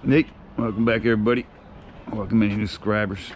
Nick, welcome back everybody. Welcome any new subscribers.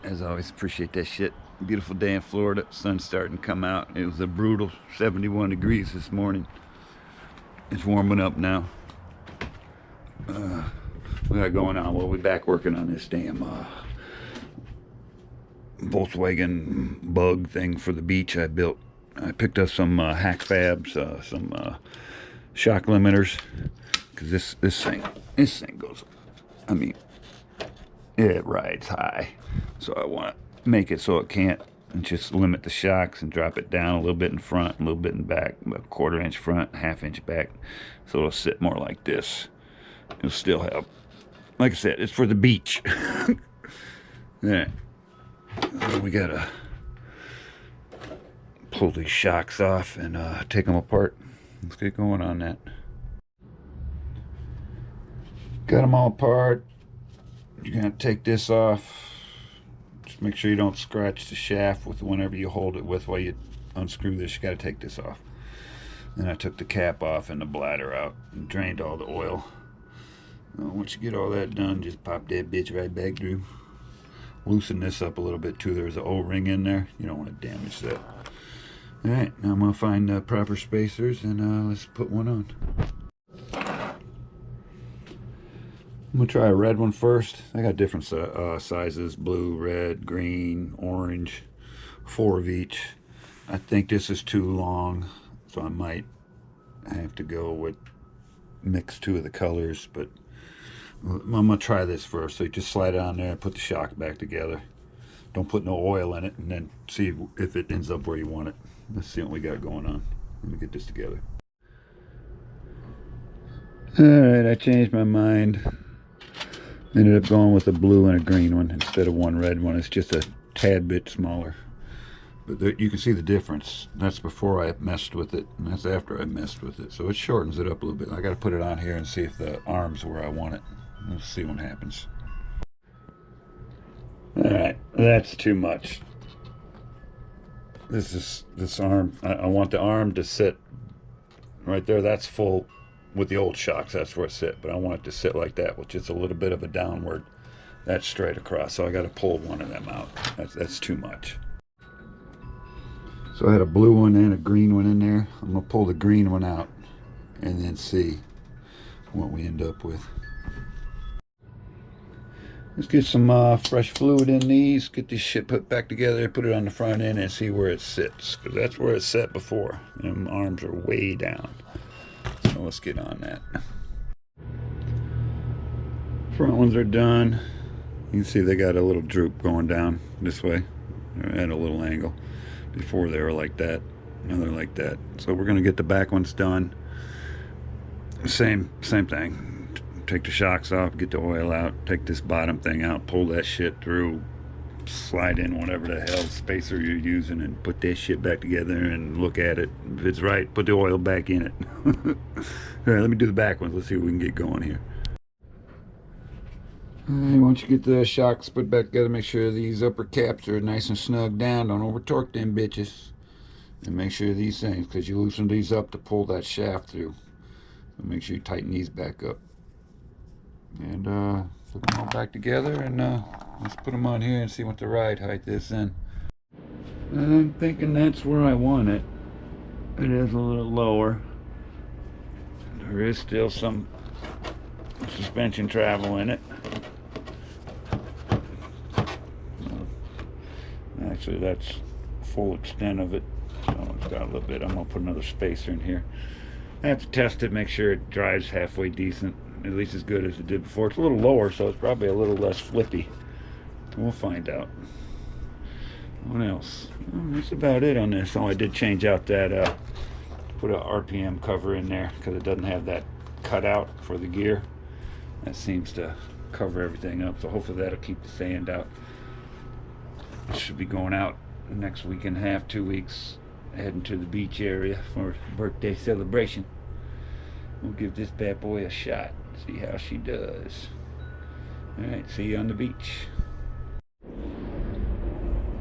As always, appreciate that shit. Beautiful day in Florida. Sun's starting to come out. It was a brutal 71 degrees this morning. It's warming up now. We got going on. Well, we're back working on this damn Volkswagen bug thing for the beach I built. I picked up some HACKFABs, some shock limiters, because this thing goes, I mean, it rides high, so I want to make it so it can't, and just limit the shocks and drop it down a little bit in front, a little bit in back, about a 1/4 inch front, 1/2 inch back, so it'll sit more like this. It'll still have, like I said, it's for the beach. Yeah, we gotta pull these shocks off and take them apart. Let's get going on that. Got them all apart. You're gonna take this off. Just make sure you don't scratch the shaft with whenever you hold it with while you unscrew this. You gotta take this off. Then I took the cap off and the bladder out and drained all the oil. Once you get all that done, just pop that bitch right back through. Loosen this up a little bit too. There's an O-ring in there. You don't want to damage that. Alright, now I'm going to find the proper spacers and let's put one on. I'm going to try a red one first. I got different sizes. Blue, red, green, orange. 4 of each. I think this is too long, so I might have to go with mix 2 of the colors, but I'm going to try this first. So you just slide it on there and put the shock back together. Don't put no oil in it, and then see if it ends up where you want it. Let's see what we got going on. Let me get this together. Alright, I changed my mind. Ended up going with a blue and a green one instead of one red one. It's just a tad bit smaller. But there, you can see the difference. That's before I messed with it, and that's after I messed with it. So it shortens it up a little bit. I got to put it on here and see if the arm's where I want it. We'll see what happens. Alright, that's too much. This arm, I want the arm to sit right there. That's full with the old shocks. That's where it sit. But I want it to sit like that, with just a little bit of a downward. That's straight across. So I got to pull one of them out. That's too much. So I had a blue one and a green one in there. I'm going to pull the green one out and then see what we end up with. Let's get some fresh fluid in these, get this shit put back together, put it on the front end and see where it sits, because that's where it sat before. Them arms are way down. So let's get on that. Front ones are done. You can see they got a little droop going down this way. They're at a little angle. Before they were like that, now they're like that. So we're gonna get the back ones done. Same thing. Take the shocks off, get the oil out, take this bottom thing out, pull that shit through, slide in whatever the hell spacer you're using, and put that shit back together and look at it. If it's right, put the oil back in it. All right, let me do the back ones. Let's see if we can get going here. Alright, once you get the shocks put back together, make sure these upper caps are nice and snug down. Don't over torque them bitches. And make sure these things, because you loosen these up to pull that shaft through. So make sure you tighten these back up. And put them all back together, and let's put them on here and see what the ride height is then. I'm thinking that's where I want it. It is a little lower. There is still some suspension travel in it. Actually, that's full extent of it. So it's got a little bit. I'm gonna put another spacer in here. I have to test it, make sure it drives halfway decent, at least as good as it did before. It's a little lower, so it's probably a little less flippy. We'll find out. What else? Well, that's about it on this. Oh, I did change out that, put a RPM cover in there because it doesn't have that cutout for the gear. That seems to cover everything up, so hopefully that'll keep the sand out. It should be going out next week and a half, 2 weeks, heading to the beach area for a birthday celebration. We'll give this bad boy a shot, see how she does. Alright, see you on the beach.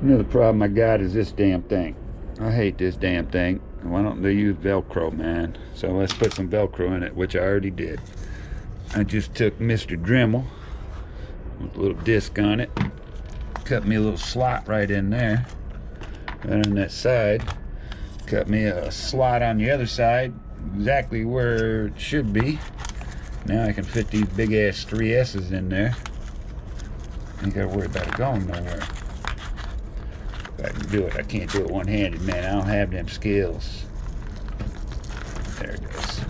Another problem I got is this damn thing. I hate this damn thing. Why don't they use Velcro, man? So let's put some Velcro in it, which I already did. I just took Mr. Dremel with a little disc on it, cut me a little slot right in there, and on that side, cut me a slot on the other side, exactly where it should be. Now I can fit these big ass 3S's in there. Ain't gotta worry about it going nowhere. If I can do it, I can't do it one-handed, man. I don't have them skills. There it goes.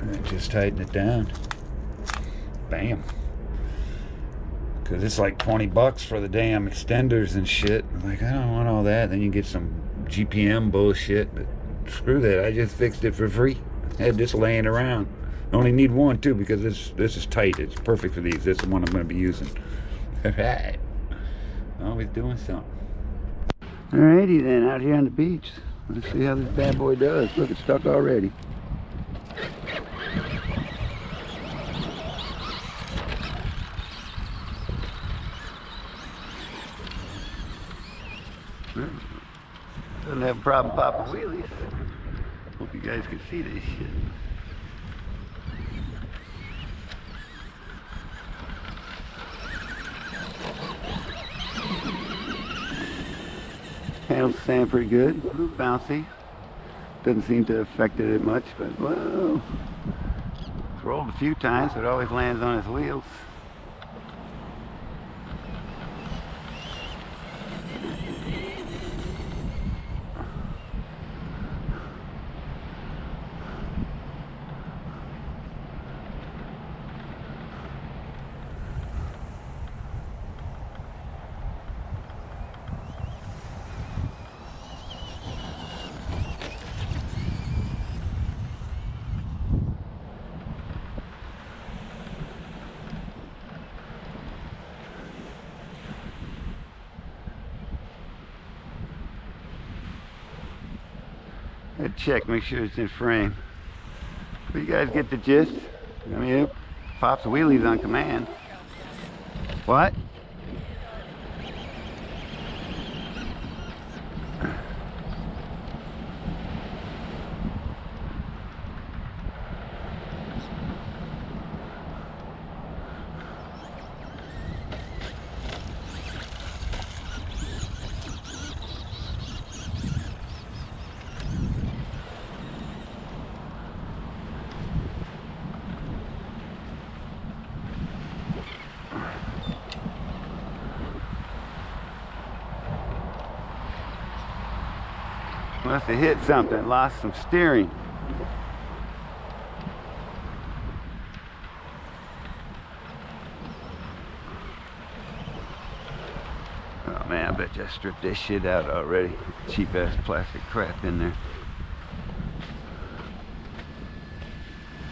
And just tighten it down. Bam. Because it's like 20 bucks for the damn extenders and shit. I'm like, I don't want all that. Then you get some GPM bullshit. But screw that. I just fixed it for free. I had this laying around. I only need one too because this is tight. It's perfect for these. This is the one I'm going to be using. Alright. Always doing something. Alrighty then, out here on the beach. Let's see how this bad boy does. Look, it's stuck already. Doesn't have a problem popping wheelies. Hope you guys can see this shit. Handles the sand pretty good. A little bouncy. Doesn't seem to have affected it much, but well, it's rolled a few times, so it always lands on its wheels. I'd check, make sure it's in frame. But you guys get the gist. I mean, it pops wheelies on command. What? Must have hit something, lost some steering. Oh man, I bet you I stripped this shit out already. Cheap ass plastic crap in there.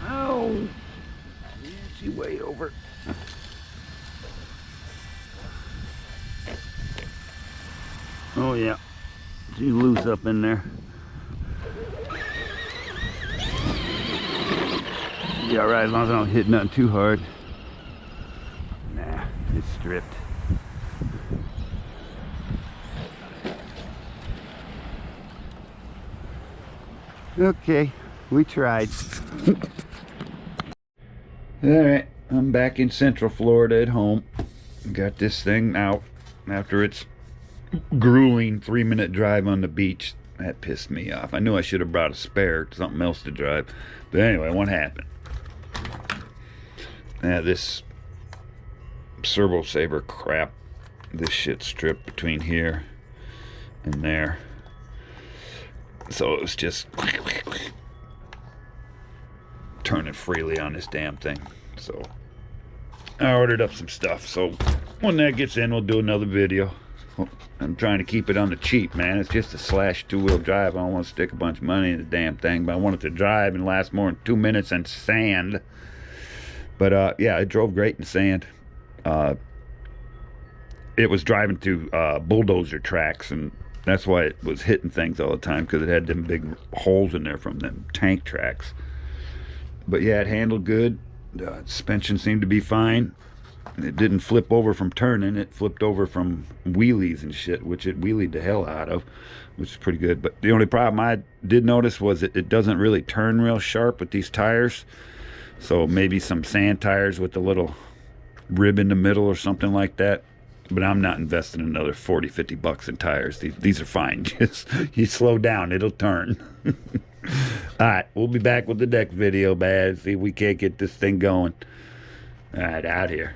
Oh, yeah, she way over. Oh yeah. She's loose up in there. Yeah, alright, as long as I don't hit nothing too hard. Nah, it's stripped. Okay, we tried. Alright, I'm back in Central Florida at home. Got this thing out after its grueling 3-minute drive on the beach. That pissed me off. I knew I should have brought a spare, something else to drive. But anyway, what happened? Now this servo saver crap, this shit stripped between here and there. So it was just turning freely on this damn thing. So I ordered up some stuff. So when that gets in, we'll do another video. I'm trying to keep it on the cheap, man. It's just a Slash 2-wheel drive. I don't want to stick a bunch of money in the damn thing, but I want it to drive and last more than 2 minutes in sand. But yeah, it drove great in sand. It was driving through bulldozer tracks, and that's why it was hitting things all the time, because it had them big holes in there from them tank tracks. But yeah, it handled good. Suspension seemed to be fine. It didn't flip over from turning, it flipped over from wheelies and shit, which it wheelied the hell out of, which is pretty good. But the only problem I did notice was it doesn't really turn real sharp with these tires. So maybe some sand tires with a little rib in the middle or something like that. But I'm not investing another 40, 50 bucks in tires. These are fine. Just you slow down, it'll turn. All right, we'll be back with the next video, Bad. See if we can't get this thing going. All right, out here.